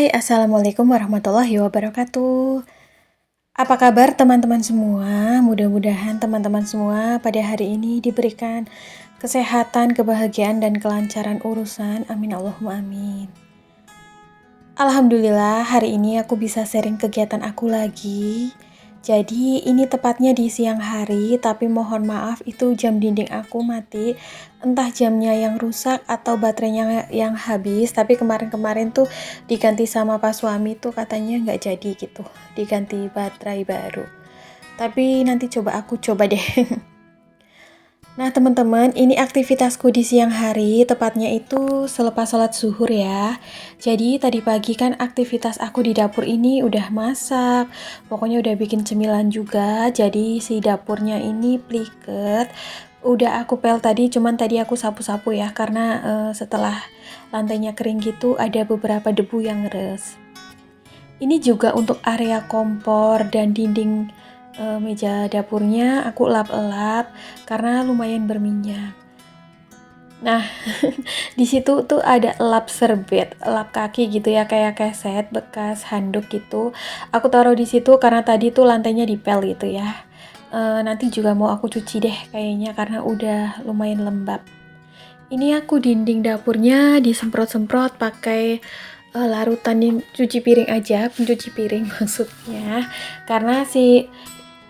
Assalamualaikum warahmatullahi wabarakatuh. Apa kabar teman-teman semua? Mudah-mudahan teman-teman semua pada hari ini diberikan kesehatan, kebahagiaan, dan kelancaran urusan. Amin Allahumma amin. Alhamdulillah hari ini aku bisa sharing kegiatan aku lagi. Jadi ini tepatnya di siang hari, tapi mohon maaf itu jam dinding aku mati. Entah jamnya yang rusak atau baterainya yang habis, tapi kemarin-kemarin tuh diganti sama Pak suami tuh katanya nggak jadi gitu, diganti baterai baru. Tapi nanti aku coba deh. Nah teman-teman, ini aktivitasku di siang hari, tepatnya itu selepas sholat zuhur ya. Jadi tadi pagi kan aktivitas aku di dapur ini udah masak, pokoknya udah bikin cemilan juga. Jadi si dapurnya ini pliket, udah aku pel tadi, cuman tadi aku sapu-sapu ya, karena setelah lantainya kering gitu ada beberapa debu yang ngeres. Ini juga untuk area kompor dan dinding meja dapurnya aku elap-elap karena lumayan berminyak. Nah, di situ tuh ada elap serbet, elap kaki gitu ya, kayak keset bekas handuk gitu. Aku taruh di situ karena tadi tuh lantainya dipel gitu ya. Nanti juga mau aku cuci deh kayaknya karena udah lumayan lembab. Ini aku dinding dapurnya disemprot-semprot pakai larutan cuci piring aja, pencuci piring maksudnya. Karena si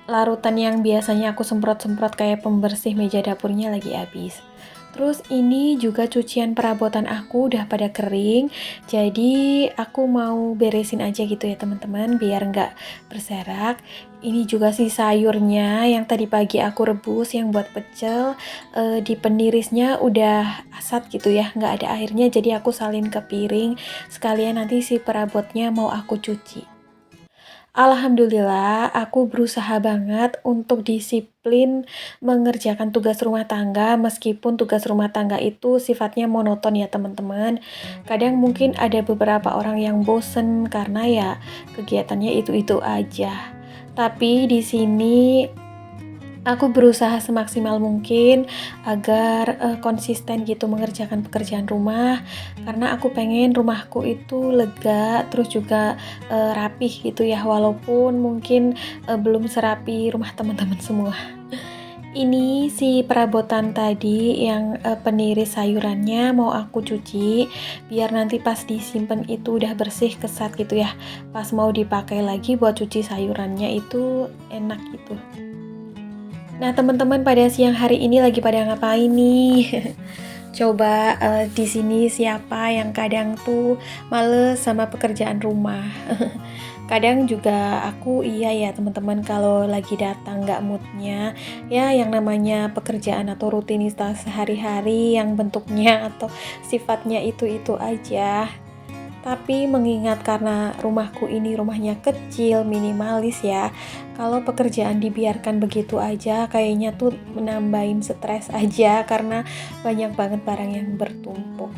larutan yang biasanya aku semprot-semprot kayak pembersih meja dapurnya lagi habis. Terus ini juga cucian perabotan aku udah pada kering, jadi aku mau beresin aja gitu ya teman-teman biar nggak berserak. Ini juga sih sayurnya yang tadi pagi aku rebus yang buat pecel, di penirisnya udah asat gitu ya, nggak ada airnya, jadi aku salin ke piring sekalian nanti si perabotnya mau aku cuci. Alhamdulillah, aku berusaha banget untuk disiplin mengerjakan tugas rumah tangga, meskipun tugas rumah tangga itu sifatnya monoton ya teman-teman. Kadang mungkin ada beberapa orang yang bosen karena ya kegiatannya itu-itu aja. Tapi di sini aku berusaha semaksimal mungkin agar konsisten gitu mengerjakan pekerjaan rumah, karena aku pengen rumahku itu lega, terus juga rapih gitu ya, walaupun mungkin belum serapi rumah teman-teman semua. Ini si perabotan tadi yang peniris sayurannya mau aku cuci biar nanti pas disimpan itu udah bersih kesat gitu ya. Pas mau dipakai lagi buat cuci sayurannya itu enak gitu. Nah, teman-teman pada siang hari ini lagi pada ngapain nih? Coba di sini siapa yang kadang tuh males sama pekerjaan rumah? Kadang juga aku iya ya teman-teman kalau lagi datang nggak moodnya, ya yang namanya pekerjaan atau rutinitas sehari-hari yang bentuknya atau sifatnya itu-itu aja. Tapi mengingat karena rumahku ini rumahnya kecil, minimalis ya, kalau pekerjaan dibiarkan begitu aja kayaknya tuh menambahin stres aja karena banyak banget barang yang bertumpuk.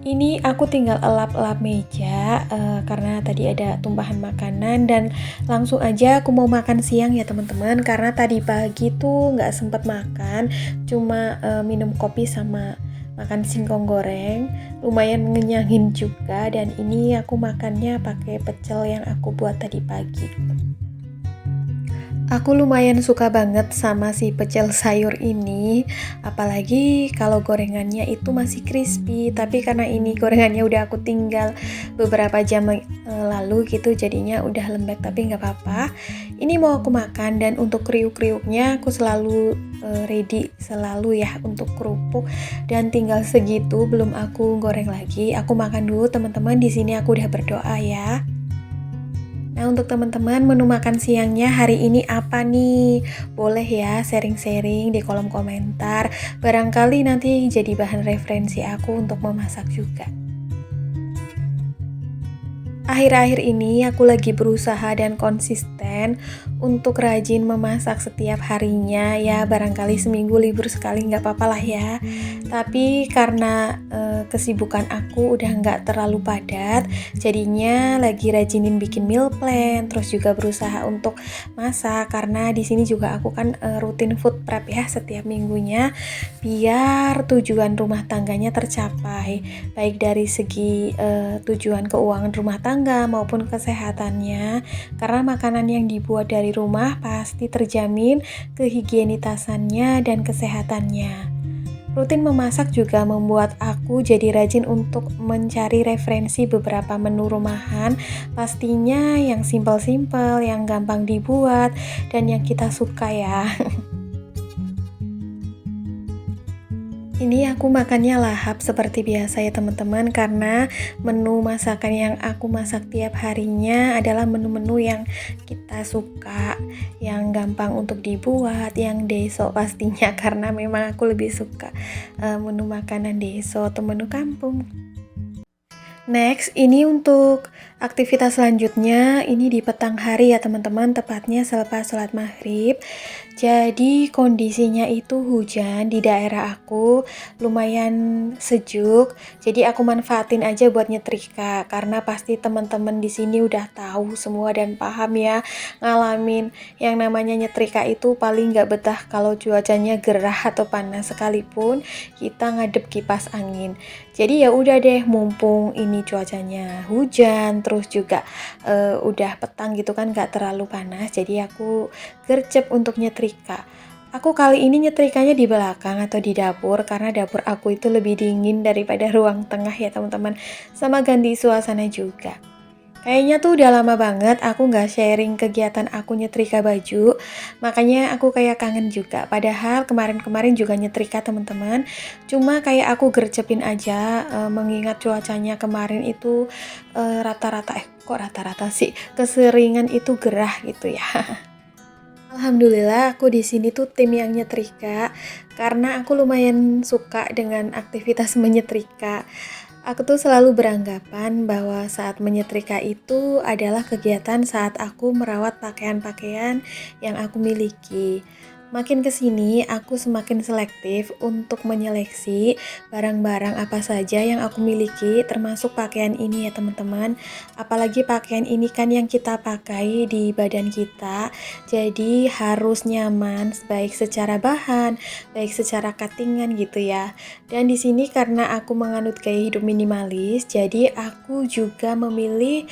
Ini aku tinggal elap-elap meja karena tadi ada tumpahan makanan dan langsung aja aku mau makan siang ya teman-teman, karena tadi pagi tuh nggak sempat makan, cuma minum kopi sama makan singkong goreng, lumayan ngenyangin juga. Dan ini aku makannya pakai pecel yang aku buat tadi pagi. Aku lumayan suka banget sama si pecel sayur ini, apalagi kalau gorengannya itu masih crispy. Tapi karena ini gorengannya udah aku tinggal beberapa jam lalu gitu, jadinya udah lembek, tapi nggak apa-apa. Ini mau aku makan, dan untuk kriuk-kriuknya aku selalu ready selalu ya untuk kerupuk, dan tinggal segitu belum aku goreng lagi. Aku makan dulu teman-teman, di sini aku udah berdoa ya. Nah, untuk teman-teman menu makan siangnya hari ini apa nih? Boleh ya sharing-sharing di kolom komentar. Barangkali nanti jadi bahan referensi aku untuk memasak juga. Akhir-akhir ini aku lagi berusaha dan konsisten untuk rajin memasak setiap harinya ya, barangkali seminggu libur sekali nggak apa-apa lah ya. Tapi karena kesibukan aku udah nggak terlalu padat, jadinya lagi rajinin bikin meal plan, terus juga berusaha untuk masak karena di sini juga aku kan rutin food prep ya setiap minggunya biar tujuan rumah tangganya tercapai, baik dari segi tujuan keuangan rumah tangga maupun kesehatannya, karena makanan yang dibuat dari rumah pasti terjamin kehigienitasannya dan kesehatannya. Rutin memasak juga membuat aku jadi rajin untuk mencari referensi beberapa menu rumahan, pastinya yang simpel-simpel, yang gampang dibuat, dan yang kita suka ya. Ini aku makannya lahap seperti biasa ya teman-teman, karena menu masakan yang aku masak tiap harinya adalah menu-menu yang kita suka, yang gampang untuk dibuat, yang deso pastinya karena memang aku lebih suka menu makanan deso atau menu kampung. Next, ini untuk aktivitas selanjutnya, ini di petang hari ya teman-teman, tepatnya selepas sholat maghrib. Jadi kondisinya itu hujan di daerah aku, lumayan sejuk. Jadi aku manfaatin aja buat nyetrika, karena pasti teman-teman di sini udah tahu semua dan paham ya, ngalamin yang namanya nyetrika itu paling nggak betah kalau cuacanya gerah atau panas sekalipun kita ngadep kipas angin. Jadi ya udah deh, mumpung ini cuacanya hujan, terus juga udah petang gitu kan, gak terlalu panas, jadi aku gercep untuk nyetrika. Aku kali ini nyetrikanya di belakang atau di dapur, karena dapur aku itu lebih dingin daripada ruang tengah ya teman-teman, sama ganti suasana juga. Kayaknya tuh udah lama banget aku gak sharing kegiatan aku nyetrika baju, makanya aku kayak kangen juga. Padahal kemarin-kemarin juga nyetrika teman-teman, cuma kayak aku gercepin aja, mengingat cuacanya kemarin itu rata-rata sih, keseringan itu gerah gitu ya. Alhamdulillah aku di sini tuh tim yang nyetrika, karena aku lumayan suka dengan aktivitas menyetrika. Aku tuh selalu beranggapan bahwa saat menyetrika itu adalah kegiatan saat aku merawat pakaian-pakaian yang aku miliki. Makin kesini, aku semakin selektif untuk menyeleksi barang-barang apa saja yang aku miliki, termasuk pakaian ini ya teman-teman. Apalagi pakaian ini kan yang kita pakai di badan kita, jadi harus nyaman, baik secara bahan, baik secara cuttingan gitu ya. Dan di sini karena aku menganut gaya hidup minimalis, jadi aku juga memilih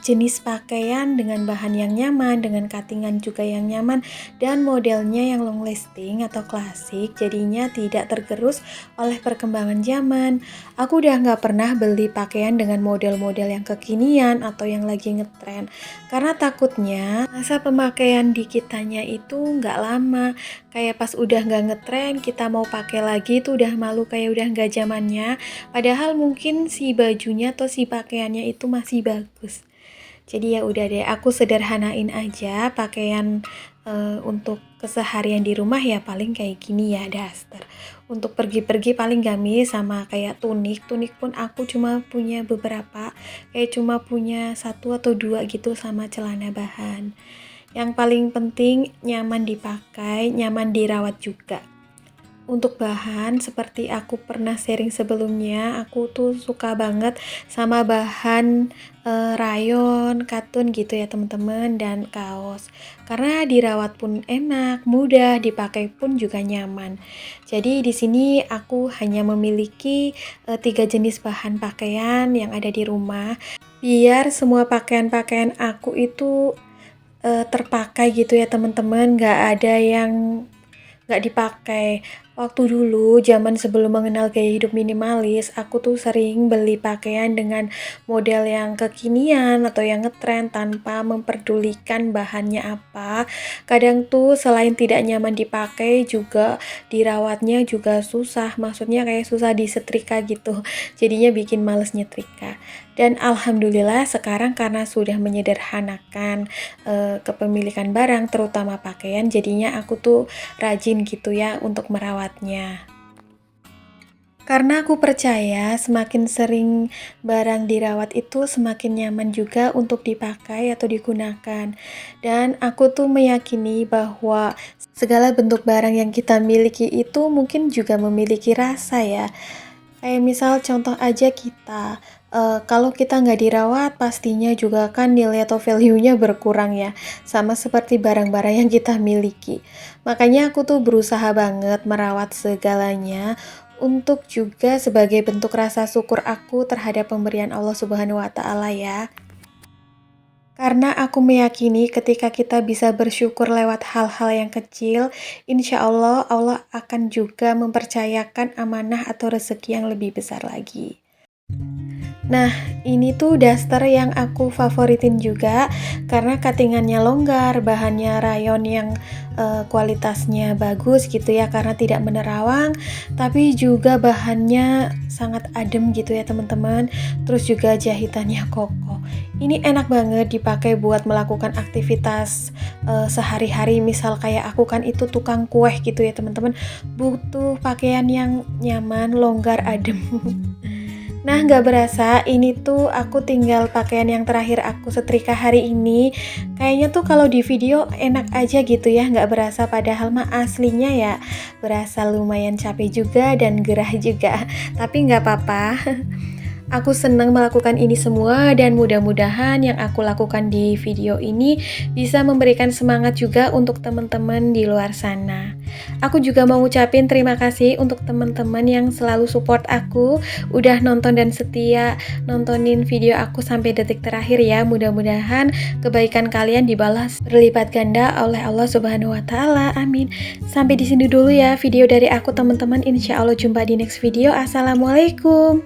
jenis pakaian dengan bahan yang nyaman, dengan cuttingan juga yang nyaman, dan modelnya yang long lasting atau klasik, jadinya tidak tergerus oleh perkembangan zaman. Aku udah nggak pernah beli pakaian dengan model-model yang kekinian atau yang lagi ngetren, karena takutnya masa pemakaian di kitanya itu nggak lama. Kayak pas udah nggak ngetren, kita mau pakai lagi itu udah malu kayak udah nggak zamannya. Padahal mungkin si bajunya atau si pakaiannya itu masih bagus. Jadi ya udah deh, aku sederhanain aja pakaian untuk keseharian di rumah ya paling kayak gini ya, daster. Untuk pergi-pergi paling gamis sama kayak tunik. Tunik pun aku cuma punya beberapa, kayak cuma punya 1 atau 2 gitu, sama celana bahan. Yang paling penting nyaman dipakai, nyaman dirawat juga. Untuk bahan, seperti aku pernah sharing sebelumnya, aku tuh suka banget sama bahan rayon, katun gitu ya teman-teman, dan kaos. Karena dirawat pun enak, mudah, dipakai pun juga nyaman. Jadi di sini aku hanya memiliki 3 jenis bahan pakaian yang ada di rumah, biar semua pakaian-pakaian aku itu terpakai gitu ya teman-teman, nggak ada yang nggak dipakai. Waktu dulu zaman sebelum mengenal gaya hidup minimalis, aku tuh sering beli pakaian dengan model yang kekinian atau yang ngetren tanpa memperdulikan bahannya apa. Kadang tuh selain tidak nyaman dipakai, juga dirawatnya juga susah, maksudnya kayak susah disetrika gitu, jadinya bikin males nyetrika. Dan alhamdulillah sekarang karena sudah menyederhanakan kepemilikan barang, terutama pakaian, jadinya aku tuh rajin gitu ya untuk merawatnya. Karena aku percaya semakin sering barang dirawat itu semakin nyaman juga untuk dipakai atau digunakan. Dan aku tuh meyakini bahwa segala bentuk barang yang kita miliki itu mungkin juga memiliki rasa ya. Kayak misal contoh aja kita, kalau kita nggak dirawat pastinya juga kan nilai atau value-nya berkurang ya, sama seperti barang-barang yang kita miliki. Makanya aku tuh berusaha banget merawat segalanya untuk juga sebagai bentuk rasa syukur aku terhadap pemberian Allah Subhanahu wa Ta'ala ya. Karena aku meyakini ketika kita bisa bersyukur lewat hal-hal yang kecil, insya Allah Allah akan juga mempercayakan amanah atau rezeki yang lebih besar lagi. Nah, ini tuh daster yang aku favoritin juga karena cuttingannya longgar, bahannya rayon yang kualitasnya bagus gitu ya karena tidak menerawang, tapi juga bahannya sangat adem gitu ya teman-teman. Terus juga jahitannya kokoh. Ini enak banget dipakai buat melakukan aktivitas sehari-hari. Misal kayak aku kan itu tukang kue gitu ya teman-teman, butuh pakaian yang nyaman, longgar, adem. Nah, nggak berasa ini tuh aku tinggal pakaian yang terakhir aku setrika hari ini. Kayaknya tuh kalau di video enak aja gitu ya, nggak berasa padahal mah aslinya ya berasa lumayan capek juga dan gerah juga. Tapi nggak apa-apa. Aku senang melakukan ini semua dan mudah-mudahan yang aku lakukan di video ini bisa memberikan semangat juga untuk teman-teman di luar sana. Aku juga mau ngucapin terima kasih untuk teman-teman yang selalu support aku, udah nonton dan setia nontonin video aku sampai detik terakhir ya. Mudah-mudahan kebaikan kalian dibalas berlipat ganda oleh Allah Subhanahu wa Ta'ala. Amin. Sampai di sini dulu ya video dari aku teman-teman. Insya Allah jumpa di next video. Assalamualaikum.